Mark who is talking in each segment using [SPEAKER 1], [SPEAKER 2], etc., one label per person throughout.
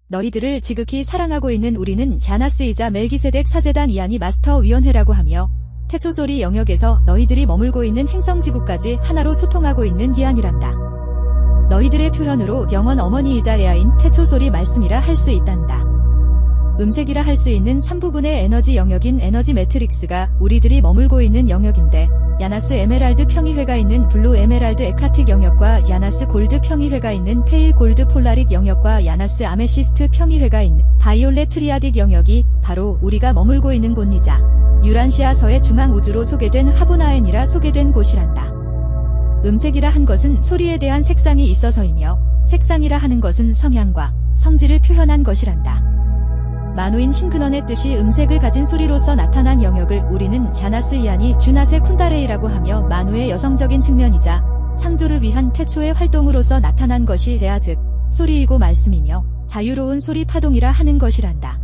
[SPEAKER 1] 너희들을 지극히 사랑하고 있는 우리는 자나스이자 멜기세덱 사제단 이하니 마스터 위원회라고 하며 태초소리 영역에서 너희들이 머물고 있는 행성지구까지 하나로 소통하고 있는 기안이란다. 너희들의 표현으로 영원 어머니이자 레아인 태초소리 말씀이라 할 수 있단다. 음색이라 할 수 있는 3부분의 에너지 영역인 에너지 매트릭스가 우리들이 머물고 있는 영역인데 야나스 에메랄드 평이회가 있는 블루 에메랄드 에카틱 영역과 야나스 골드 평이회가 있는 페일 골드 폴라릭 영역과 야나스 아메시스트 평이회가 있는 바이올렛 트리아딕 영역이 바로 우리가 머물고 있는 곳이자 유란시아서의 중앙 우주로 소개된 하보나엔이라 소개된 곳이란다. 음색이라 한 것은 소리에 대한 색상이 있어서이며 색상이라 하는 것은 성향과 성질을 표현한 것이란다. 만우인 신근원의 뜻이 음색을 가진 소리로서 나타난 영역을 우리는 자나스 이안이 주나세 쿤다레이라고 하며 만우의 여성적인 측면이자 창조를 위한 태초의 활동으로서 나타난 것이 레아 즉 소리이고 말씀이며 자유로운 소리 파동이라 하는 것이란다.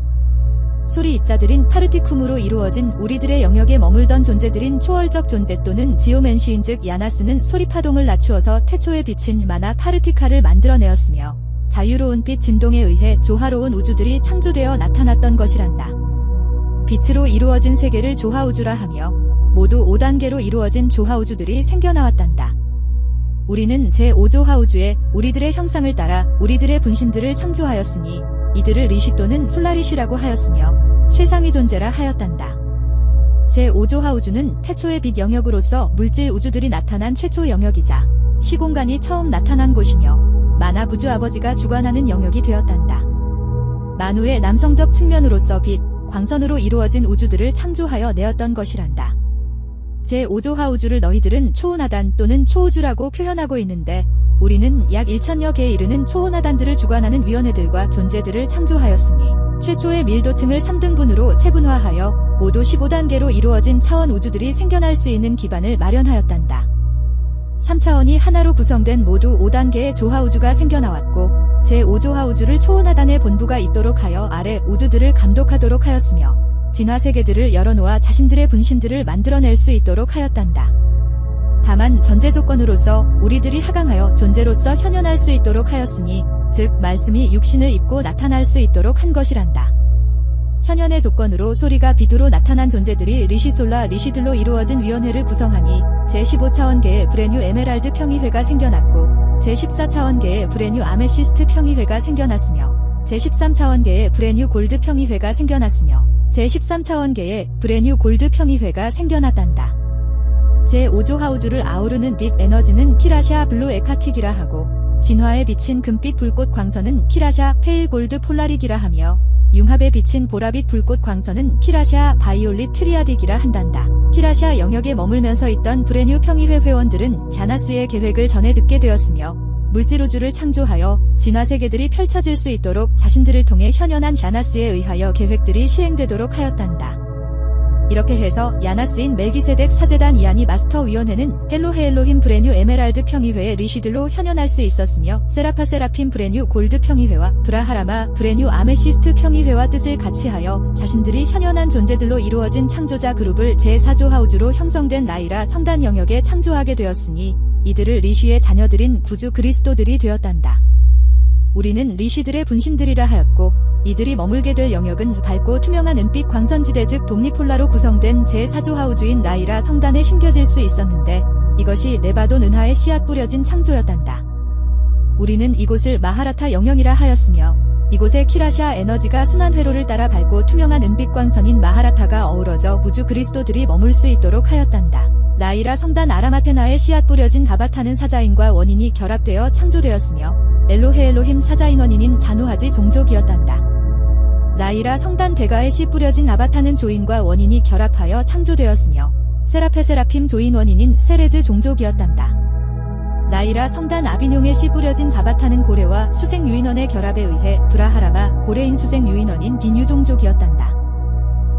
[SPEAKER 1] 소리 입자들인 파르티쿰으로 이루어진 우리들의 영역에 머물던 존재들인 초월적 존재 또는 지오멘시인 즉 야나스는 소리 파동을 낮추어서 태초에 비친 마나 파르티카를 만들어내었으며 자유로운 빛 진동에 의해 조화로운 우주들이 창조되어 나타났던 것이란다. 빛으로 이루어진 세계를 조화우주라 하며 모두 5단계로 이루어진 조화우주들이 생겨나왔단다. 우리는 제5조화우주에 우리들의 형상을 따라 우리들의 분신들을 창조하였으니 이들을 리시 또는 솔라리시라고 하였으며 최상위 존재라 하였단다. 제5조화우주는 태초의 빛 영역으로서 물질 우주들이 나타난 최초 영역이자 시공간이 처음 나타난 곳이며 마나 부주 아버지가 주관하는 영역이 되었단다. 만우의 남성적 측면으로서 빛, 광선으로 이루어진 우주들을 창조하여 내었던 것이란다. 제5조화우주를 너희들은 초운하단 또는 초우주라고 표현하고 있는데 우리는 약 1000여 개에 이르는 초운하단들을 주관하는 위원회들과 존재들을 창조하였으니 최초의 밀도층을 3등분으로 세분화하여 모두 15단계로 이루어진 차원 우주들이 생겨날 수 있는 기반을 마련하였단다. 3차원이 하나로 구성된 모두 5단계의 조화우주가 생겨나왔고 제5조화우주를 초운하단의 본부가 있도록 하여 아래 우주들을 감독하도록 하였으며 진화세계들을 열어놓아 자신들의 분신들을 만들어낼 수 있도록 하였단다. 다만 전제 조건으로서 우리들이 하강하여 존재로서 현현할 수 있도록 하였으니 즉 말씀이 육신을 입고 나타날 수 있도록 한 것이란다. 현현의 조건으로 소리가 빛으로 나타난 존재들이 리시솔라 리시들로 이루어진 위원회를 구성하니 제15차원계의 브레뉴 에메랄드 평이회가 생겨났고 제14차원계의 브레뉴 아메시스트 평이회가 생겨났으며 제13차원계의 브레뉴 골드 평이회가 생겨났으며 제13차원계의 브레뉴 골드 평이회가 생겨났단다. 제5조화우주를 아우르는 빛 에너지는 키라샤 블루 에카틱이라 하고 진화에 비친 금빛 불꽃 광선은 키라샤 페일 골드 폴라릭이라 하며 융합에 비친 보라빛 불꽃 광선은 키라샤 바이올릿 트리아딕이라 한단다. 키라샤 영역에 머물면서 있던 브레뉴 평이회 회원들은 자나스의 계획을 전해 듣게 되었으며 물질우주를 창조하여 진화세계들이 펼쳐질 수 있도록 자신들을 통해 현현한 자나스에 의하여 계획들이 시행되도록 하였단다. 이렇게 해서 야나스인 멜기세덱 사제단 이하니 마스터 위원회는 헬로헤 엘로힘 브레뉴 에메랄드 평이회의 리시들로 현현할 수 있었으며 세라파 세라핌 브레뉴 골드 평이회와 브라하라마 브레뉴 아메시스트 평이회와 뜻을 같이하여 자신들이 현현한 존재들로 이루어진 창조자 그룹을 제4조화우주로 형성된 라이라 성단 영역에 창조하게 되었으니 이들을 리시의 자녀들인 구주 그리스도들이 되었단다. 우리는 리시들의 분신들이라 하였고 이들이 머물게 될 영역은 밝고 투명한 은빛 광선지대 즉 돔니폴라로 구성된 제4조화우주인 라이라 성단에 심겨질 수 있었는데 이것이 네바돈 은하에 씨앗 뿌려진 창조였단다. 우리는 이곳을 마하라타 영역이라 하였으며 이곳에 키라샤 에너지가 순환 회로를 따라 밝고 투명한 은빛 광선인 마하라타가 어우러져 우주 그리스도들이 머물 수 있도록 하였단다. 라이라 성단 아라마테나에 씨앗 뿌려진 가바타는 사자인과 원인이 결합되어 창조되었으며 엘로헤 엘로힘 사자인 원인인 다누하지 종족이었단다. 라이라 성단 베가에 씨 뿌려진 아바타는 조인과 원인이 결합하여 창조되었으며 세라페 세라핌 조인 원인인 세레즈 종족이었단다. 라이라 성단 아비뇽에 씨 뿌려진 가바타는 고래와 수생 유인원의 결합에 의해 브라하라마 고래인 수생 유인원인 비뉴 종족이었단다.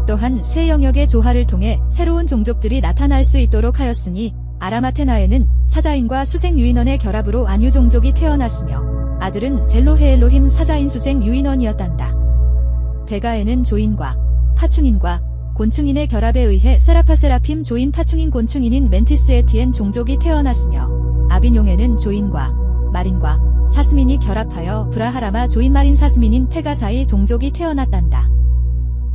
[SPEAKER 1] 또한 새 영역의 조화를 통해 새로운 종족들이 나타날 수 있도록 하였으니 아라마테나에는 사자인과 수생 유인원의 결합으로 안유 종족이 태어났으며 아들은 델로헤 엘로힘 사자인 수생 유인원이었단다. 베가에는 조인과 파충인과 곤충인의 결합에 의해 세라파 세라핌 조인 파충인 곤충인인 멘티스 에티엔 종족이 태어났으며 아비뇽에는 조인과 마린과 사스민이 결합하여 브라하라마 조인마린 사스민인 페가사의 종족이 태어났단다.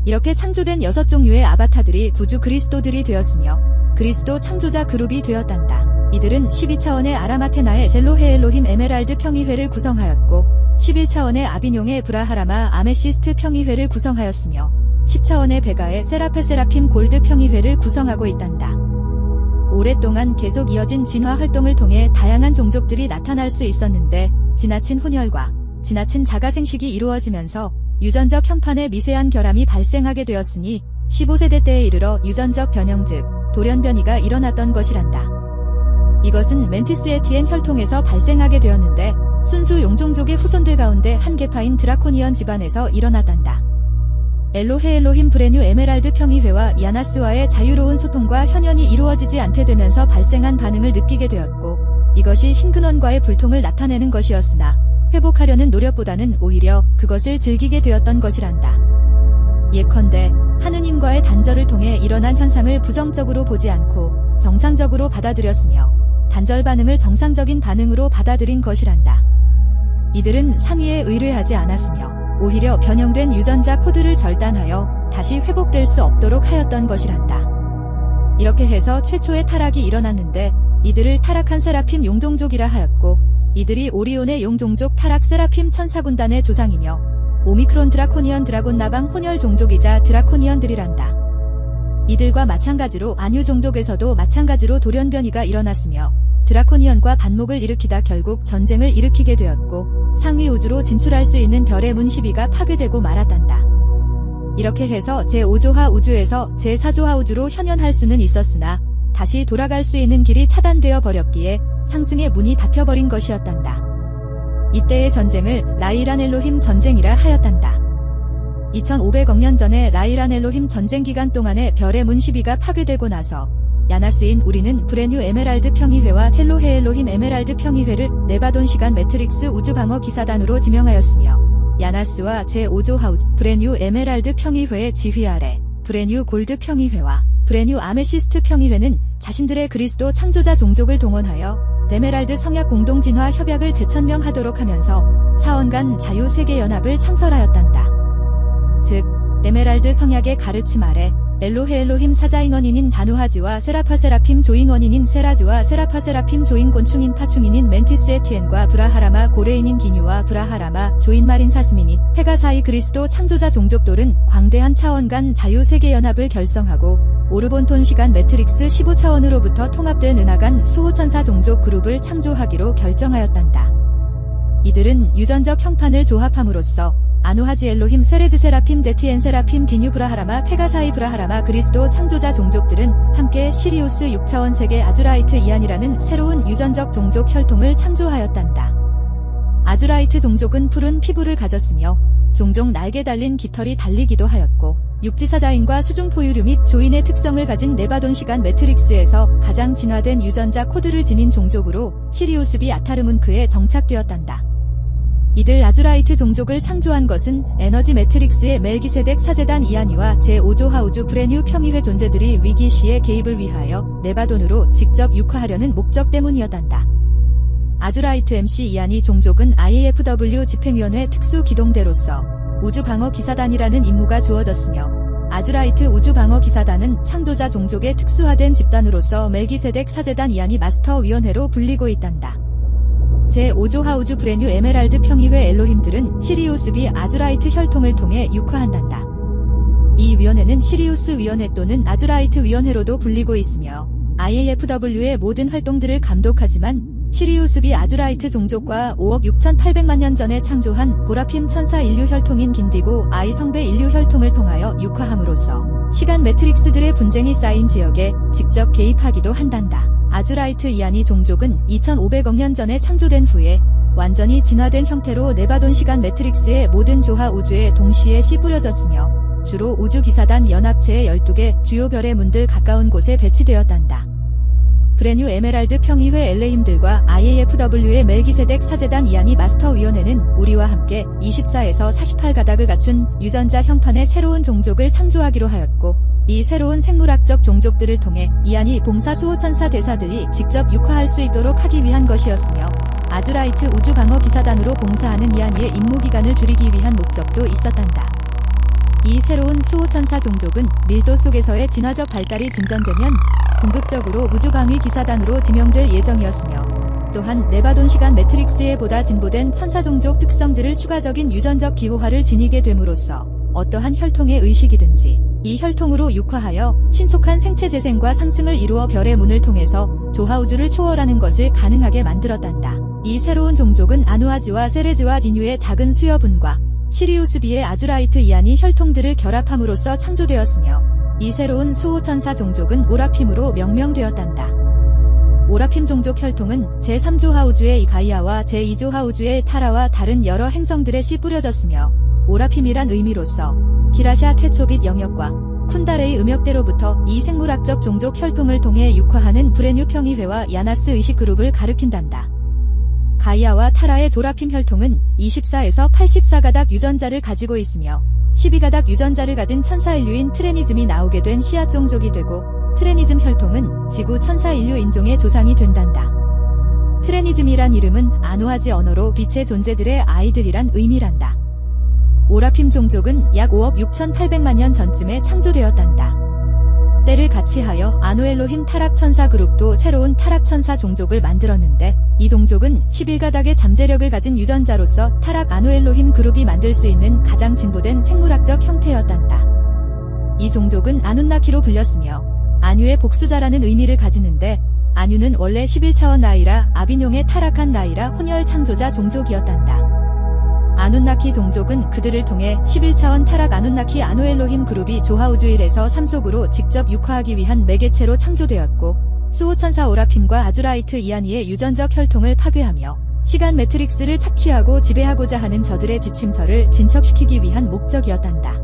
[SPEAKER 1] 이렇게 창조된 6종류의 아바타들이 구주 그리스도들이 되었으며 그리스도 창조자 그룹이 되었단다. 이들은 12차원의 아라마테나의 젤로헤 엘로힘 에메랄드 평의회를 구성하였고 11차원의 아비뇽의 브라하라마 아메시스트 평의회를 구성하였으며 10차원의 베가의 세라페 세라핌 골드 평의회를 구성하고 있단다. 오랫동안 계속 이어진 진화 활동을 통해 다양한 종족들이 나타날 수 있었는데 지나친 혼혈과 지나친 자가생식이 이루어지면서 유전적 형판의 미세한 결함이 발생하게 되었으니 15세대 때에 이르러 유전적 변형 즉 돌연변이가 일어났던 것이란다. 이것은 멘티스 에티엔 혈통에서 발생하게 되었는데 순수 용종족의 후손들 가운데 한 계파인 드라코니언 집안에서 일어났단다. 엘로헤 엘로힘 브레뉴 에메랄드 평의회와 야나스와의 자유로운 소통과 현연이 이루어지지 않게 되면서 발생한 반응을 느끼게 되었고 이것이 신근원과의 불통을 나타내는 것이었으나 회복하려는 노력보다는 오히려 그것을 즐기게 되었던 것이란다. 예컨대 하느님과의 단절을 통해 일어난 현상을 부정적으로 보지 않고 정상적으로 받아들였으며 단절 반응을 정상적인 반응으로 받아들인 것이란다. 이들은 상위에 의뢰하지 않았으며 오히려 변형된 유전자 코드를 절단하여 다시 회복될 수 없도록 하였던 것이란다. 이렇게 해서 최초의 타락이 일어났는데 이들을 타락한 세라핌 용종족이라 하였고 이들이 오리온의 용종족 타락 세라핌 천사군단의 조상이며 오미크론 드라코니언 드라곤 나방 혼혈 종족이자 드라코니언들이란다. 이들과 마찬가지로 안유 종족에서도 마찬가지로 돌연변이가 일어났으며 드라코니언과 반목을 일으키다 결국 전쟁을 일으키게 되었고 상위 우주로 진출할 수 있는 별의 문 12가 파괴되고 말았단다. 이렇게 해서 제5조화 우주에서 제4조화 우주로 현현할 수는 있었으나 다시 돌아갈 수 있는 길이 차단되어 버렸기에 상승의 문이 닫혀버린 것이었단다. 이때의 전쟁을 라이란 엘로힘 전쟁이라 하였단다. 2500억 년 전에 라이란 엘로힘 전쟁 기간 동안에 별의 문 12가 파괴되고 나서 야나스인 우리는 브레뉴 에메랄드 평의회와 텔로헤 엘로힘 에메랄드 평의회를 네바돈 시간 매트릭스 우주방어 기사단으로 지명하였으며 야나스와 제5조 하우즈 브레뉴 에메랄드 평의회의 지휘 아래 브레뉴 골드 평의회와 브레뉴 아메시스트 평의회는 자신들의 그리스도 창조자 종족을 동원하여 데메랄드 성약 공동진화 협약을 재천명하도록 하면서 차원 간 자유세계연합을 창설하였단다. 즉 데메랄드 성약의 가르침 아래 엘로헤 엘로힘 사자인 원인인 다누하지와 세라파 세라핌 조인 원인인 세라즈와 세라파 세라핌 조인 곤충인 파충인인 멘티스 에티엔과 브라하라마 고레인인 기뉴와 브라하라마 조인 마린 사스민인 페가사이 그리스도 창조자 종족들은 광대한 차원 간 자유세계연합을 결성하고 오르본톤 시간 매트릭스 15차원으로부터 통합된 은하간 수호천사 종족 그룹을 창조하기로 결정하였단다. 이들은 유전적 형판을 조합함으로써 아누하지 엘로힘 세레즈 세라핌 데티엔 세라핌 기뉴 브라하라마 페가사이 브라하라마 그리스도 창조자 종족들은 함께 시리우스 6차원 세계 아주라이트 이안이라는 새로운 유전적 종족 혈통을 창조하였단다. 아주라이트 종족은 푸른 피부를 가졌으며 종종 날개 달린 깃털이 달리기도 하였고 육지사자인과 수중포유류 및 조인의 특성을 가진 네바돈 시간 매트릭스에서 가장 진화된 유전자 코드를 지닌 종족으로 시리우스 B 아타르문크에 정착되었단다. 이들 아주라이트 종족을 창조한 것은 에너지 매트릭스의 멜기세덱 사제단 이안이와 제5조 하우주 브레뉴 평의회 존재들이 위기 시에 개입을 위하여 네바돈으로 직접 육화하려는 목적 때문이었단다. 아주라이트 MC 이안이 종족은 IAFW 집행위원회 특수기동대로서 우주방어기사단이라는 임무가 주어졌으며 아주라이트 우주방어기사단은 창조자 종족의 특수화된 집단으로서 멜기세덱 사제단 이안이 마스터위원회로 불리고 있단다. 제5조 하우주 브레뉴 에메랄드 평의회 엘로힘들은 시리우스 B 아주라이트 혈통을 통해 육화한단다. 이 위원회는 시리우스 위원회 또는 아주라이트 위원회로도 불리고 있으며 IAFW의 모든 활동들을 감독하지만 시리우스 B 아주라이트 종족과 5억 6,800만 년 전에 창조한 보라핌 천사 인류 혈통인 긴디고 I 성배 인류 혈통을 통하여 육화함으로써 시간 매트릭스들의 분쟁이 쌓인 지역에 직접 개입하기도 한단다. 아주라이트 이안이 종족은 2,500억 년 전에 창조된 후에 완전히 진화된 형태로 네바돈 시간 매트릭스의 모든 조화 우주에 동시에 씨 뿌려졌으며 주로 우주기사단 연합체의 12개 주요 별의 문들 가까운 곳에 배치되었단다. 브레뉴 에메랄드 평의회 엘레임들과 IAFW의 멜기세덱 사제단 이안이 마스터위원회는 우리와 함께 24에서 48가닥을 갖춘 유전자 형판의 새로운 종족을 창조하기로 하였고 이 새로운 생물학적 종족들을 통해 이안이 봉사 수호천사 대사들이 직접 육화할 수 있도록 하기 위한 것이었으며 아주라이트 우주방어기사단으로 봉사하는 이안이의 임무기간을 줄이기 위한 목적도 있었단다. 이 새로운 수호천사 종족은 밀도 속에서의 진화적 발달이 진전되면 궁극적으로 우주방위기사단으로 지명될 예정이었으며 또한 레바돈 시간 매트릭스에 보다 진보된 천사종족 특성들을 추가적인 유전적 기호화를 지니게 됨으로써 어떠한 혈통의 의식이든지 이 혈통으로 육화하여 신속한 생체 재생과 상승을 이루어 별의 문을 통해서 조하우주를 초월하는 것을 가능하게 만들었단다. 이 새로운 종족은 아누아지와 세레즈와 디뉴의 작은 수여분과 시리우스 B의 아주라이트 이안이 혈통들을 결합함으로써 창조되었으며 이 새로운 수호천사 종족은 오라핌으로 명명되었단다. 오라핌 종족 혈통은 제3조하우주의 가이아와 제2조하우주의 타라와 다른 여러 행성들에 씨 뿌려졌으며 오라핌이란 의미로서 기라샤 테초빗 영역과 쿤다레의 음역대로부터 이 생물학적 종족 혈통을 통해 육화하는 브레뉴 평이회와 야나스 의식 그룹을 가리킨단다. 가이아와 타라의 조라핌 혈통은 24에서 84가닥 유전자를 가지고 있으며 12가닥 유전자를 가진 천사인류인 트레니즘이 나오게 된 씨앗 종족이 되고 트레니즘 혈통은 지구 천사인류 인종의 조상이 된단다. 트레니즘이란 이름은 아누아지 언어로 빛의 존재들의 아이들이란 의미란다. 오라핌 종족은 약 5억 6,800만 년 전쯤에 창조되었단다. 때를 같이하여 아누엘로힘 타락천사 그룹도 새로운 타락천사 종족을 만들었는데 이 종족은 11가닥의 잠재력을 가진 유전자로서 타락 아누엘로힘 그룹이 만들 수 있는 가장 진보된 생물학적 형태였단다. 이 종족은 아눈나키로 불렸으며 안유의 복수자라는 의미를 가지는데 안유는 원래 11차원 라이라 아비뇽의 타락한 라이라 혼혈 창조자 종족이었단다. 아눈나키 종족은 그들을 통해 11차원 타락 아눈나키 아누엘로힘 그룹이 조하우주일에서 3속으로 직접 육화하기 위한 매개체로 창조되었고 수호천사 오라핌과 아주라이트 이안이의 유전적 혈통을 파괴하며 시간 매트릭스를 착취하고 지배하고자 하는 저들의 지침서를 진척시키기 위한 목적이었단다.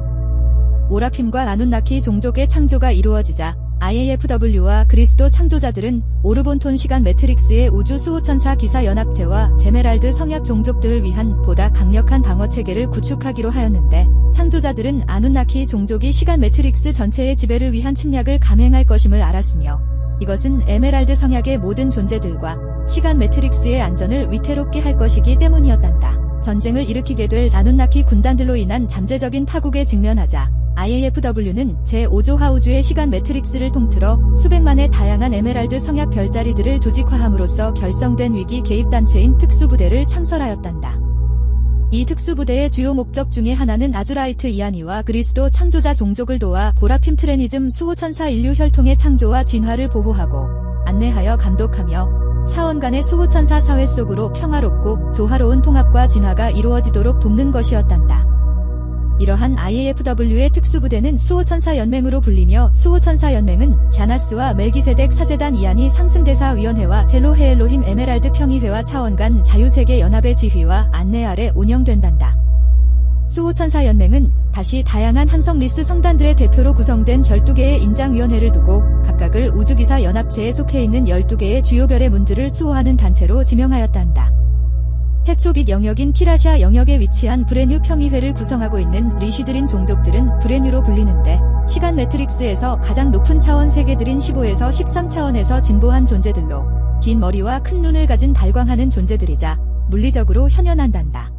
[SPEAKER 1] 오라핌과 아눈나키 종족의 창조가 이루어지자 IAFW와 그리스도 창조자들은 오르본톤 시간 매트릭스의 우주 수호천사 기사 연합체와 제메랄드 성약 종족들을 위한 보다 강력한 방어체계를 구축하기로 하였는데 창조자들은 아눈나키 종족이 시간 매트릭스 전체의 지배를 위한 침략을 감행할 것임을 알았으며 이것은 에메랄드 성약의 모든 존재들과 시간 매트릭스의 안전을 위태롭게 할 것이기 때문이었단다. 전쟁을 일으키게 될 아눈나키 군단들로 인한 잠재적인 파국에 직면하자 IAFW는 제5조하우주의 시간 매트릭스를 통틀어 수백만의 다양한 에메랄드 성약 별자리들을 조직화함으로써 결성된 위기 개입단체인 특수부대를 창설하였단다. 이 특수부대의 주요 목적 중의 하나는 아주라이트 이안이와 그리스도 창조자 종족을 도와 보라핌 트레니즘 수호천사 인류 혈통의 창조와 진화를 보호하고 안내하여 감독하며 차원 간의 수호천사 사회 속으로 평화롭고 조화로운 통합과 진화가 이루어지도록 돕는 것이었단다. 이러한 IAFW의 특수부대는 수호천사연맹으로 불리며 수호천사연맹은 야나스와 멜기세덱 사제단 이안이 상승대사위원회와 텔로헤엘로힘 에메랄드 평의회와 차원 간 자유세계 연합의 지휘와 안내 아래 운영된단다. 수호천사연맹은 다시 다양한 항성 리스 성단들의 대표로 구성된 12개의 인장위원회를 두고 각각을 우주기사 연합체에 속해 있는 12개의 주요 별의 문들을 수호하는 단체로 지명하였단다. 태초빛 영역인 키라샤 영역에 위치한 브레뉴 평의회를 구성하고 있는 리쉬드린 종족들은 브레뉴로 불리는데 시간 매트릭스에서 가장 높은 차원 세계들인 15에서 13차원에서 진보한 존재들로 긴 머리와 큰 눈을 가진 발광하는 존재들이자 물리적으로 현연한단다.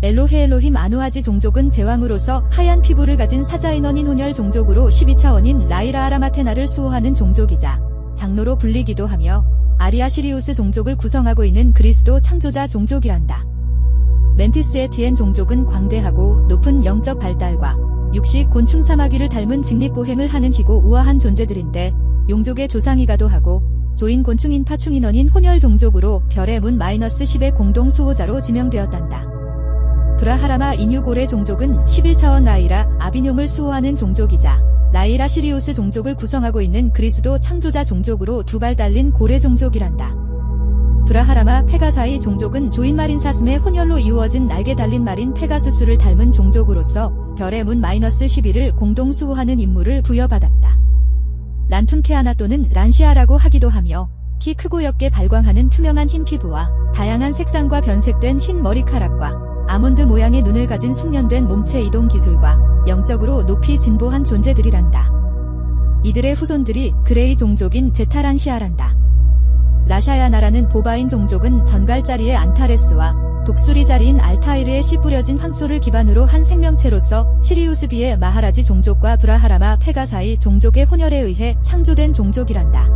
[SPEAKER 1] 엘로헤엘로힘 아누아지 종족은 제왕으로서 하얀 피부를 가진 사자인원인 혼혈 종족으로 12차원인 라이라 아라마테나를 수호하는 종족이자 장로로 불리기도 하며 아리아 시리우스 종족을 구성하고 있는 그리스도 창조자 종족이란다. 멘티스 에티엔 종족은 광대하고 높은 영적 발달과 육식 곤충 사마귀를 닮은 직립보행을 하는 희고 우아한 존재들인데 용족의 조상이가도 하고 조인 곤충인 파충인원인 혼혈 종족으로 별의 문 -10의 공동 수호자로 지명되었단다. 브라하라마 이뉴고레 종족은 11차원 라이라 아비뇽을 수호하는 종족이자 라이라 시리우스 종족을 구성하고 있는 그리스도 창조자 종족으로 두 발 달린 고래 종족이란다. 브라하라마 페가사이 종족은 조인 마린 사슴의 혼혈로 이루어진 날개 달린 마린 페가수스를 닮은 종족으로서 별의 문 -11을 공동 수호하는 임무를 부여받았다. 란툰케아나 또는 란시아라고 하기도 하며 키 크고 옅게 발광하는 투명한 흰 피부와 다양한 색상과 변색된 흰 머리카락과 아몬드 모양의 눈을 가진 숙련된 몸체 이동 기술과 영적으로 높이 진보한 존재들이란다. 이들의 후손들이 그레이 종족인 제타란시아란다. 라샤야 나라는 보바인 종족은 전갈자리의 안타레스와 독수리 자리인 알타이르에 씨 뿌려진 황소를 기반으로 한 생명체로서 시리우스비의 마하라지 종족과 브라하라마 페가사이 종족의 혼혈에 의해 창조된 종족이란다.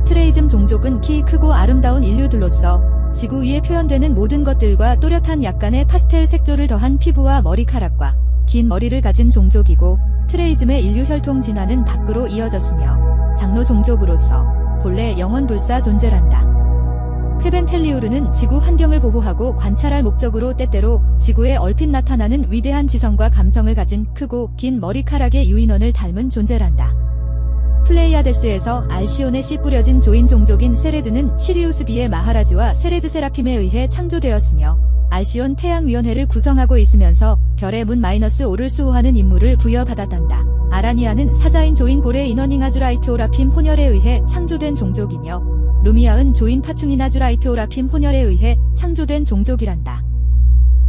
[SPEAKER 1] 트레이즘 종족은 키 크고 아름다운 인류들로서 지구 위에 표현되는 모든 것들과 또렷한 약간의 파스텔 색조를 더한 피부와 머리카락과 긴 머리를 가진 종족이고, 트레이즘의 인류 혈통 진화는 밖으로 이어졌으며 장로 종족으로서 본래 영원불사 존재란다. 퀘벤텔리우르는 지구 환경을 보호하고 관찰할 목적으로 때때로 지구에 얼핏 나타나는 위대한 지성과 감성을 가진 크고 긴 머리카락의 유인원을 닮은 존재란다. 플레이아데스에서 알시온에 씨 뿌려진 조인 종족인 세레즈는 시리우스비의 마하라지와 세레즈 세라핌에 의해 창조되었으며, 알시온 태양위원회를 구성하고 있으면서 별의 문 -5를 수호하는 임무를 부여받았단다. 아라니아는 사자인 조인 고레 이너닝아주라이트 오라핌 혼혈에 의해 창조된 종족이며, 루미아은 조인 파충이나주라이트 오라핌 혼혈에 의해 창조된 종족이란다.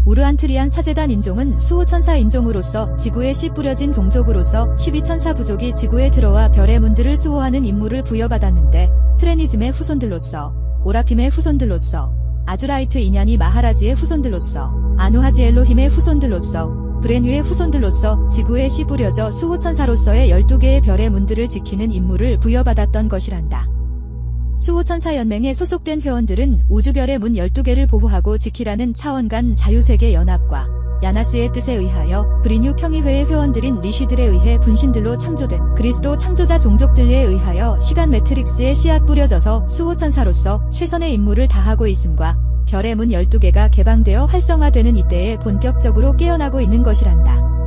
[SPEAKER 1] 우르안트리안 사제단 인종은 수호천사 인종으로서 지구에 씨 뿌려진 종족으로서 12천사 부족이 지구에 들어와 별의 문들을 수호하는 임무를 부여받았는데, 트레니즘의 후손들로서, 오라핌의 후손들로서, 아주라이트 이냐니 마하라지의 후손들로서, 아누하지 엘로힘의 후손들로서, 브레뉴의 후손들로서 지구에 씨 뿌려져 수호천사로서의 12개의 별의 문들을 지키는 임무를 부여받았던 것이란다. 수호천사연맹에 소속된 회원들은 우주별의 문 12개를 보호하고 지키라는 차원 간 자유세계 연합과 야나스의 뜻에 의하여 브리뉴 평의회의 회원들인 리쉬들에 의해 분신들로 창조된 그리스도 창조자 종족들에 의하여 시간 매트릭스에 씨앗 뿌려져서 수호천사로서 최선의 임무를 다하고 있음과, 별의 문 12개가 개방되어 활성화되는 이때에 본격적으로 깨어나고 있는 것이란다.